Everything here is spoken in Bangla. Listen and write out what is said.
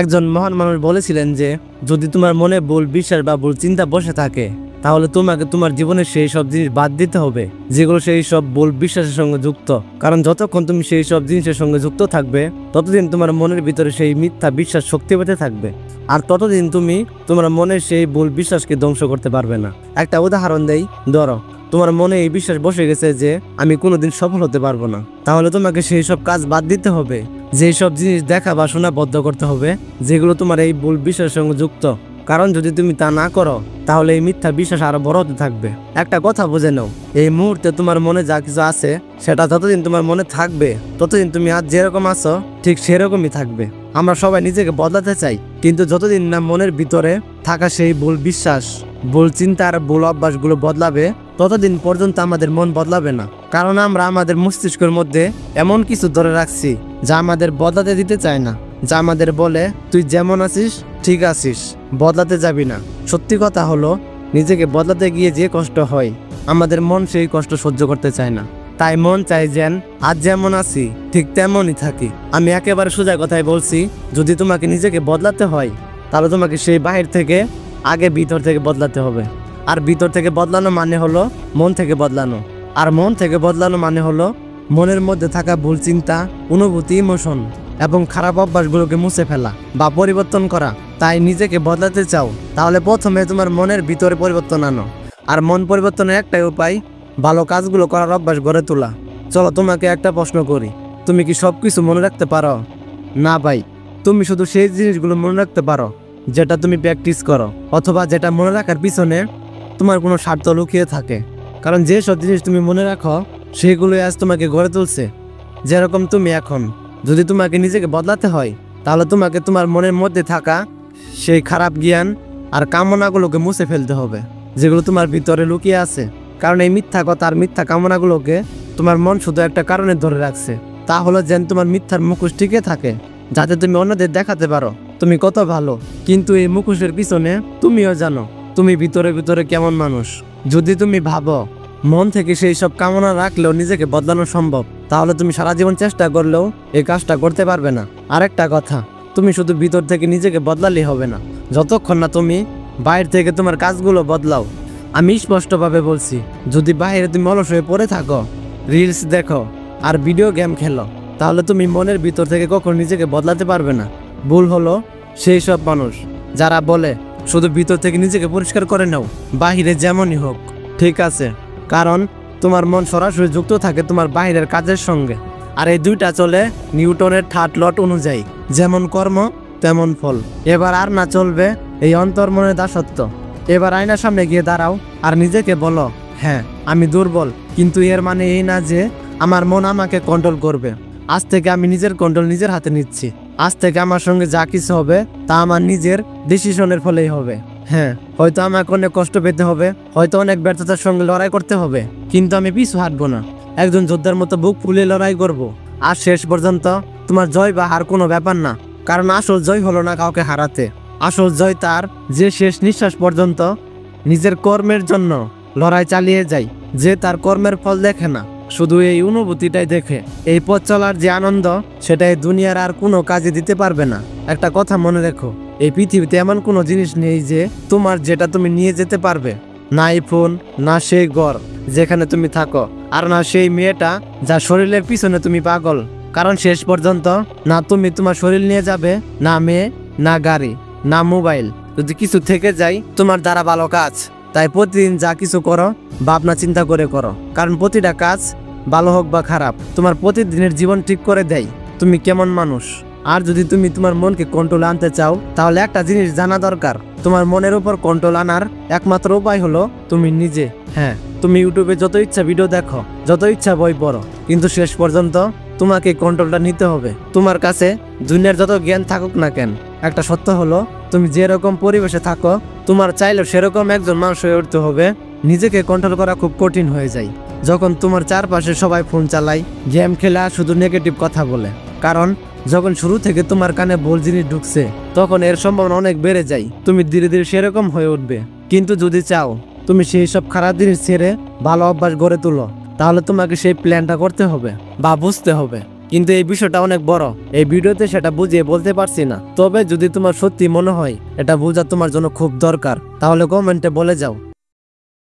একজন মহান মানুষ বলেছিলেন যে যদি তোমার মনে ভুল বিশ্বাস বা ভুল চিন্তা বসে থাকে তাহলে তোমাকে তোমার জীবনের সেই সব জিনিস বাদ দিতে হবে যেগুলো সেই সব ভুল বিশ্বাসের সঙ্গে যুক্ত। কারণ যতক্ষণ তুমি সেই সব জিনিসের সঙ্গে যুক্ত থাকবে ততদিন তোমার মনের ভিতরে সেই মিথ্যা বিশ্বাস শক্তি পেতে থাকবে, আর ততদিন তুমি তোমার মনের সেই ভুল বিশ্বাসকে ধ্বংস করতে পারবে না। একটা উদাহরণ দেই, ধরো তোমার মনে এই বিশ্বাস বসে গেছে যে আমি কোনোদিন সফল হতে পারবো না, তাহলে তোমাকে সেই সব কাজ বাদ দিতে হবে, যেই সব জিনিস দেখা বা শোনা বদ্ধ করতে হবে যেগুলো তোমার এই ভুল বিশ্বাসের সঙ্গে যুক্ত। কারণ যদি তুমি তা না করো তাহলে এই মিথ্যা বিশ্বাস আরো বড় হতে থাকবে। একটা কথা বুঝে নাও, এই মুহূর্তে তোমার মনে যা কিছু আছে সেটা যতদিন তোমার মনে থাকবে ততদিন তুমি আজ যেরকম আছো ঠিক সেরকমই থাকবে। আমরা সবাই নিজেকে বদলাতে চাই, কিন্তু যতদিন না মনের ভিতরে থাকা সেই ভুল বিশ্বাস, ভুল চিন্তা আর ভুল অভ্যাসগুলো বদলাবে ততদিন পর্যন্ত আমাদের মন বদলাবে না। কারণ আমরা আমাদের মস্তিষ্কের মধ্যে এমন কিছু ধরে রাখছি যা আমাদের বদলাতে দিতে চায় না, যা আমাদের বলে তুই যেমন আছিস ঠিক আছিস, বদলাতে যাবি না। সত্যি কথা হলো নিজেকে বদলাতে গিয়ে যে কষ্ট হয় আমাদের মন সেই কষ্ট সহ্য করতে চায় না। তাই মন চাই যেন আজ যেমন আছি ঠিক তেমনই থাকি। আমি একেবারে সোজা কথাই বলছি, যদি তোমাকে নিজেকে বদলাতে হয় তাহলে তোমাকে সেই বাহির থেকে আগে ভিতর থেকে বদলাতে হবে। আর ভিতর থেকে বদলানো মানে হলো মন থেকে বদলানো, আর মন থেকে বদলানো মানে হলো মনের মধ্যে থাকা ভুল চিন্তা, অনুভূতি, ইমোশন এবং খারাপ অভ্যাসগুলোকে মুছে ফেলা বা পরিবর্তন করা। তাই নিজেকে বদলাতে চাও তাহলে প্রথমে তোমার মনের ভিতরে পরিবর্তন আনো, আর মন পরিবর্তনের একটাই উপায় ভালো কাজগুলো করার অভ্যাস গড়ে তোলা। চলো তোমাকে একটা প্রশ্ন করি, তুমি কি সব কিছু মনে রাখতে পারো? না ভাই, তুমি শুধু সেই জিনিসগুলো মনে রাখতে পারো যেটা তুমি প্র্যাকটিস করো, অথবা যেটা মনে রাখার পিছনে তোমার কোনো স্বার্থ লুকিয়ে থাকে। কারণ যে সব জিনিস তুমি মনে রাখো সেগুলোই আজ তোমাকে গড়ে তুলছে যেরকম তুমি এখন। যদি তোমাকে নিজেকে বদলাতে হয় তাহলে তোমাকে তোমার মনের মধ্যে থাকা সেই খারাপ জ্ঞান আর কামনাগুলোকে মুছে ফেলতে হবে যেগুলো তোমার ভিতরে লুকিয়ে আছে। কারণ এই মিথ্যা কথা আর মিথ্যা কামনাগুলোকে তোমার মন শুধু একটা কারণে ধরে রাখছে, তা হলো যেন তোমার মিথ্যার মুখোশ টিকে থাকে, যাতে তুমি অন্যদের দেখাতে পারো তুমি কত ভালো। কিন্তু এই মুখোশের পিছনে তুমিও জানো তুমি ভিতরে ভিতরে কেমন মানুষ। যদি তুমি ভাবো মন থেকে সেই সব কামনা রাখলেও নিজেকে বদলানো সম্ভব, তাহলে তুমি সারা জীবন চেষ্টা করলেও এই কাজটা করতে পারবে না। আরেকটা কথা, তুমি শুধু ভিতর থেকে নিজেকে বদলালেই হবে না, যতক্ষণ না তুমি বাইরে থেকে তোমার কাজগুলো বদলাও। আমি স্পষ্টভাবে বলছি, যদি বাইরে তুমি অলস হয়ে পড়ে থাকো, রিলস দেখো আর ভিডিও গেম খেলো, তাহলে তুমি মনের ভিতর থেকে কখনো নিজেকে বদলাতে পারবে না। ভুল হলো সেই সব মানুষ যারা বলে শুধু ভিতর থেকে নিজেকে পরিষ্কার করে নাও, বাহিরে যেমনই হোক ঠিক আছে। কারণ তোমার মন সরাসরি যুক্ত থাকে তোমার বাহিরের কাজের সঙ্গে, আর এই দুইটা চলে নিউটনের থার্ড ল অনুযায়ী, যেমন কর্ম তেমন ফল। এবার আর না চলবে এই অন্তর্মনের দাসত্ব। এবার আয়নার সামনে গিয়ে দাঁড়াও আর নিজেকে বলো, হ্যাঁ আমি দুর্বল, কিন্তু এর মানে এই না যে আমার মন আমাকে কন্ট্রোল করবে। আজ থেকে আমি নিজের কন্ট্রোল নিজের হাতে নিচ্ছি। আজ থেকে আমার সঙ্গে যা কিছু হবে তা আমার নিজের ডিসিশনের ফলেই হবে। হ্যাঁ, হয়তো আমাকে অনেক কষ্ট পেতে হবে, হয়তো অনেক ব্যর্থতার সঙ্গে লড়াই করতে হবে, কিন্তু আমি পিছু হাঁটবো না। একজন যোদ্ধার মতো বুক ফুলে লড়াই করব। আর শেষ পর্যন্ত তোমার জয় বা হার কোনো ব্যাপার না, কারণ আসল জয় হলো না কাউকে হারাতে, আসল জয় তার যে শেষ নিঃশ্বাস পর্যন্ত নিজের কর্মের জন্য লড়াই চালিয়ে যায়, যে তার কর্মের ফল দেখে না, শুধু এই অনুভূতিটাই দেখে। এই পথ চলার যে আনন্দ সেটা এই দুনিয়ার আর কোনো কাজে দিতে পারবে না। একটা কথা মনে রেখো, এই পৃথিবীতে এমন কোনো জিনিস নেই যে তোমার যেটা তুমি নিয়ে যেতে পারবে, না এই ফোন, না সেই ঘর যেখানে তুমি থাকো, আর না সেই মেয়েটা যা শরীরের পিছনে তুমি পাগল। কারণ শেষ পর্যন্ত না তুমি তোমার শরীর নিয়ে যাবে, না মেয়ে, না গাড়ি, না মোবাইল। যদি কিছু থেকে যায় তোমার দ্বারা ভালো কাজ, তাই প্রতিদিন যা কিছু করো ভাবনা চিন্তা করে করো, কারণ প্রতিটা কাজ ভালো হোক বা খারাপ তোমার প্রতিদিনের জীবন ঠিক করে দেয় তুমি কেমন মানুষ। আর যদি তুমি তোমার মনকে কন্ট্রোল আনতে চাও তাহলে একটা জিনিস জানা দরকার, তোমার মনের উপর কন্ট্রোল আনার একমাত্র উপায় হলো তুমি নিজে। হ্যাঁ, তুমি ইউটিউবে যত ইচ্ছা ভিডিও দেখো, যত ইচ্ছা বই পড়ো, কিন্তু শেষ পর্যন্ত তোমাকে কন্ট্রোলটা নিতে হবে। তোমার কাছে দুনিয়ার যত জ্ঞান থাকুক না কেন, একটা সত্য হলো তুমি যেরকম পরিবেশে থাকো তোমার চাইলেও সেরকম একজন মানুষ হয়ে উঠতে হবে। নিজেকে কন্ট্রোল করা খুব কঠিন হয়ে যায় যখন তোমার চারপাশে সবাই ফোন চালায়, গেম খেলে আর শুধু নেগেটিভ কথা বলে। কারণ যখন শুরু থেকে তোমার কানে ভুল জিনিস ঢুকছে তখন এর সম্ভাবনা অনেক বেড়ে যায়, তুমি ধীরে ধীরে সেরকম হয়ে উঠবে। কিন্তু যদি চাও তুমি সেই সব খারাপ জিনিস ছেড়ে ভালো অভ্যাস গড়ে তুলো, তাহলে তোমাকে সেই প্ল্যানটা করতে হবে বা বুঝতে হবে কিন্তু এই বিষয়টা অনেক বড়, এই ভিডিওতে সেটা বুঝিয়ে বলতে পারছি না। তবে যদি তোমার সত্যি মনে হয় এটা বোঝা তোমার জন্য খুব দরকার, তাহলে কমেন্টে বলে যাও।